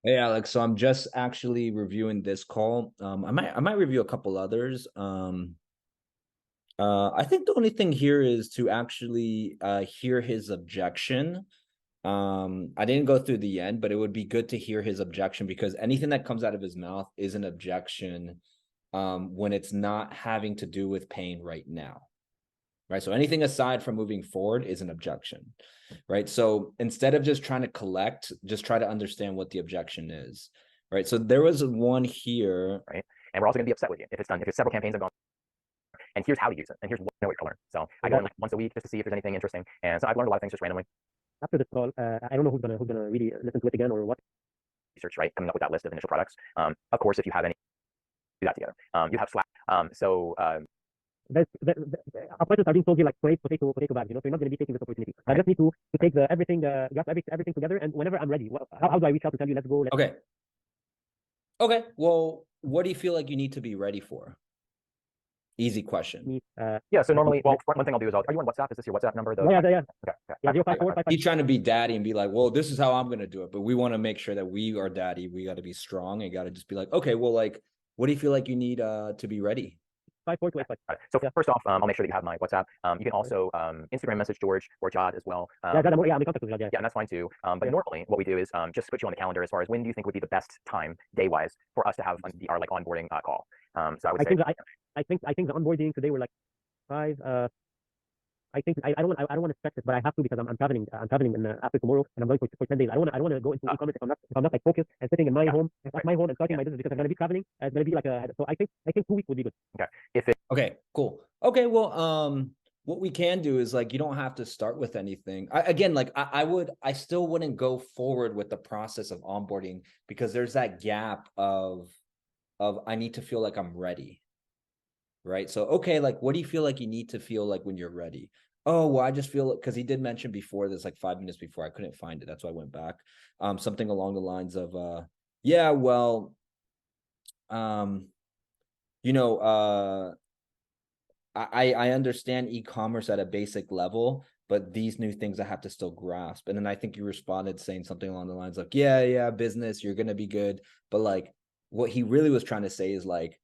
Hey Alex, so I'm just actually reviewing this call. I might review a couple others. I think the only thing here is to actually hear his objection. I didn't go through the end, but it would be good to hear his objection because anything that comes out of his mouth is an objection when it's not having to do with pain right now. Right. So anything aside from moving forward is an objection. Right. So instead of just trying to collect, just try to understand what the objection is. Right. So there was one here. Right? And we're also going to be upset with you if it's done. If it's several campaigns have gone, and here's how to use it, and here's what you learn. So I go in like once a week just to see if there's anything interesting, and so I've learned a lot of things just randomly. After this call, I don't know who's gonna really listen to it again or what. Research, right? Coming up with that list of initial products. Of course, if you have any, do that together. You have Slack. Appointments are being sold here like potato bags, so you're not going to be taking this opportunity. I just need to take the everything, everything together, and whenever I'm ready, how do I reach out to tell you, let's go? Okay. Okay. Well, what do you feel like you need to be ready for? Easy question. Yeah. So normally, well, one thing I'll do is are you on WhatsApp? Is this your WhatsApp number? Yeah. Okay. Yeah, 054. He's trying to be daddy and be like, well, this is how I'm going to do it. But we want to make sure that we are daddy. We got to be strong and got to just be like, okay, well, like, what do you feel like you need to be ready? 54. So first off, I'll make sure that you have my WhatsApp. You can also Instagram message George or Jad as well. I'm in contact with Jad. Yeah, and that's fine too. But normally, what we do is just put you on the calendar as far as when do you think would be the best time day-wise for us to have our like onboarding call. So I would say I think the onboarding today were like 5. I think I don't want to expect it, but I have to because I'm traveling. I'm traveling after tomorrow, and I'm going for 10 days. I don't want to go into e-commerce if I'm not like focused and sitting in my home, at my home and starting my business because I'm going to be traveling. It's going to be like so I think 2 weeks would be good. Okay. Okay, cool. Okay, well, what we can do is like you don't have to start with anything. I still wouldn't go forward with the process of onboarding because there's that gap of I need to feel like I'm ready. Right. So, okay, like what do you feel like you need to feel like when you're ready? Oh, well, I just feel because he did mention before this, like 5 minutes before, I couldn't find it. That's why I went back. Something along the lines of yeah, well, um, you know, I understand e-commerce at a basic level, but these new things I have to still grasp. And then I think you responded saying something along the lines like, yeah, business, you're gonna be good. But like what he really was trying to say is like,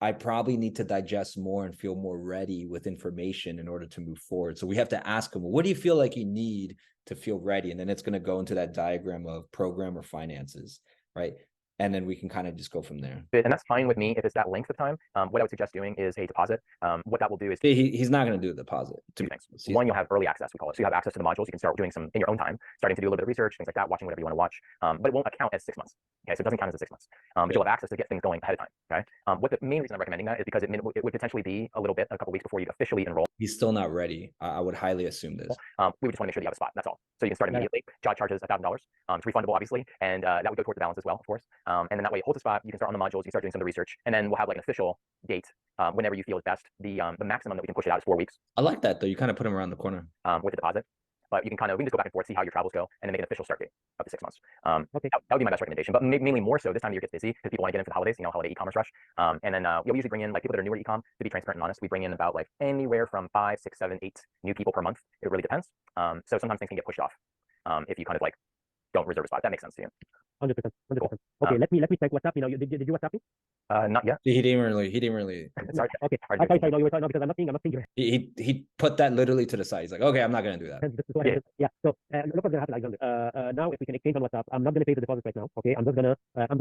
I probably need to digest more and feel more ready with information in order to move forward. So we have to ask him, well, what do you feel like you need to feel ready? And then it's going to go into that diagram of program or finances, right? And then we can kind of just go from there. And that's fine with me if it's that length of time. What I would suggest doing is a deposit. What that will do is he's not going to do a deposit. Two things. One, you'll have early access, we call it. So you have access to the modules. You can start doing some in your own time, starting to do a little bit of research, things like that, watching whatever you want to watch. But it won't account as 6 months. Okay, so it doesn't count as the 6 months. But you'll have access to get things going ahead of time. Okay. What the main reason I'm recommending that is because it would potentially be a couple weeks before you officially enroll. He's still not ready. I would highly assume this. We would just want to make sure that you have a spot. That's all. So you can start immediately. Jot charges $1,000. It's refundable, obviously, and that would go towards the balance as well, of course. And then that way it holds a spot. You can start on the modules. You start doing some of the research, and then we'll have like an official date whenever you feel is best. The maximum that we can push it out is 4 weeks. I like that though. You kind of put him around the corner with the deposit. But we can just go back and forth, see how your travels go, and then make an official start date of the 6 months. Okay. That would be my best recommendation. But mainly more so this time of year gets busy because people want to get in for the holidays, holiday e-commerce rush. And then we usually bring in like people that are newer to e-com. To be transparent and honest, we bring in about like anywhere from 5, 6, 7, 8 new people per month. It really depends. So sometimes things can get pushed off if you kind of like don't reserve a spot. That makes sense to you. 100%. Cool. Okay, let me check WhatsApp. Did you WhatsApp me? Not yet. He didn't really. Sorry. Okay. Sorry. No, you were talking because I'm not seeing. He put that literally to the side. He's like, okay, I'm not gonna do that. Yeah. So look what's gonna happen, Alexander. Now if we can exchange on WhatsApp, I'm not gonna pay the deposit right now. Okay. I'm gonna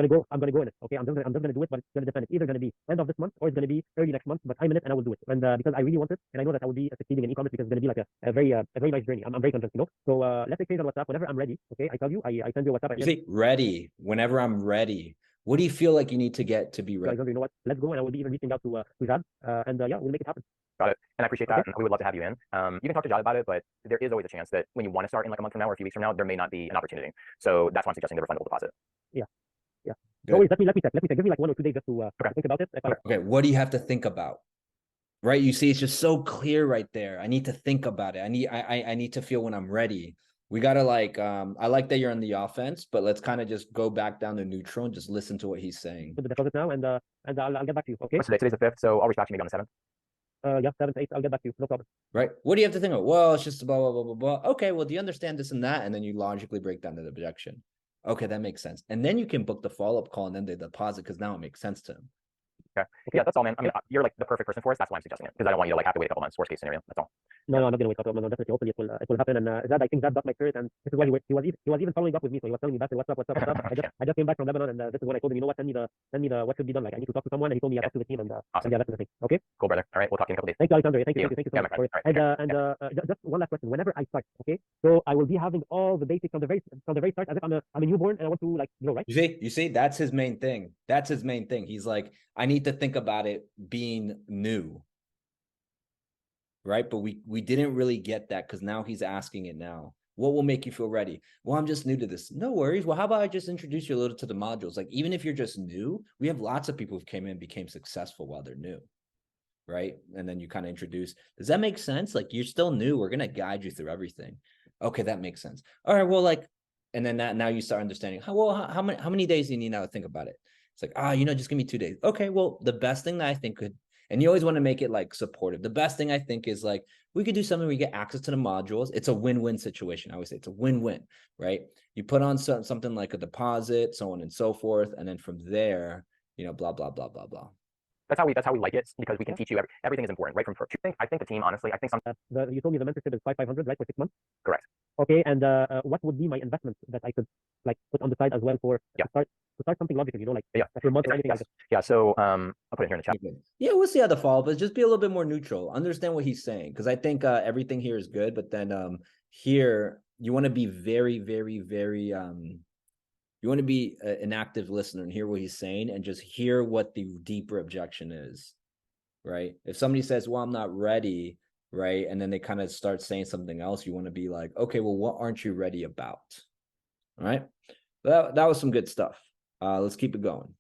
go in it. Okay. I'm just gonna do it, but it's gonna depend. It's either gonna be end of this month or it's gonna be early next month. But I'm in it and I will do it. And because I really want it, and I know that I will be succeeding in e-commerce because it's gonna be like a very nice journey. I'm very convinced. So let's exchange on WhatsApp whenever I'm ready. Okay. I tell you, I send you a WhatsApp. You say ready whenever I'm ready. What do you feel like you need to get to be ready? You know what? Let's go, and I will be even reaching out to Jad, and yeah, we'll make it happen. Got it. And I appreciate that. And we would love to have you in. You can talk to Jad about it, but there is always a chance that when you want to start in like a month from now or a few weeks from now, there may not be an opportunity. So that's why I'm suggesting the refundable deposit. Yeah. Always let me check. Give me like 1 or 2 days just to think about it. Okay. What do you have to think about? Right. You see, it's just so clear right there. I need to think about it. I need to feel when I'm ready. We gotta like I like that you're on the offense, but let's kind of just go back down to neutral and just listen to what he's saying. Put the deposit now, and I'll get back to you. Okay. What's today? Today's the 5th, so I'll reach back to you maybe on the 7th. Yeah, 7th, 8th. I'll get back to you. No problem. Right. What do you have to think of? Well, it's just blah blah blah blah blah. Okay. Well, do you understand this and that? And then you logically break down the objection. Okay, that makes sense. And then you can book the follow-up call and then the deposit because now it makes sense to him. Okay. Yeah, that's all, man. I mean, you're like the perfect person for us. That's why I'm suggesting it, because I don't want you to like have to wait a couple months. Worst case scenario. That's all. No, I'm not gonna wait. No, definitely. Hopefully, it will happen. And Zad, I think Zad got my spirit, and this is why he was even following up with me. So he was telling me, "What's up? I just came back from Lebanon, and this is when I told him, you know what, send me the what should be done. Like I need to talk to someone." And he told me, "Yeah, talk to the team, and Awesome. yeah, that's the thing." Okay. Cool, brother. All right, we'll talk to you in a couple days. Thank you, Alexander. Thank you so Yeah, much my for it. friend. All right, Just one last question. Whenever I start, okay, so I will be having all the basics from the very start, as if I'm a newborn and I want to like right. You see, that's his main thing. That's his main thing. He's like, I need to think about it being new. Right. But we didn't really get that because now he's asking it now. What will make you feel ready? Well, I'm just new to this. No worries. Well, how about I just introduce you a little to the modules? Like, even if you're just new, we have lots of people who came in and became successful while they're new. Right. And then you kind of introduce, does that make sense? Like, you're still new. We're going to guide you through everything. Okay, that makes sense. All right. Well, like, and then now you start understanding how many days do you need now to think about it? It's like, just give me 2 days. Okay, well, the best thing that I think could, and you always want to make it like supportive. The best thing I think is like, we could do something where you get access to the modules. It's a win-win situation. I always say it's a win-win, right? You put on something like a deposit, so on and so forth. And then from there, blah, blah, blah, blah, blah. That's how we like it, because we can teach you everything is important, right? From first. I think the team, honestly, I think you told me the mentorship is 500, right, for 6 months. Correct. Okay, and what would be my investment that I could like put on the side as well for to start something logical, like per month or anything like that? Yeah. So I'll put it here in the chat. Yeah, we'll see how the follow-up is. Just be a little bit more neutral. Understand what he's saying, because I think everything here is good, but then here you want to be very, very, very you want to be an active listener and hear what he's saying and just hear what the deeper objection is, right? If somebody says, well, I'm not ready, right? And then they kind of start saying something else, you want to be like, okay, well, what aren't you ready about? All right. That was some good stuff. Let's keep it going.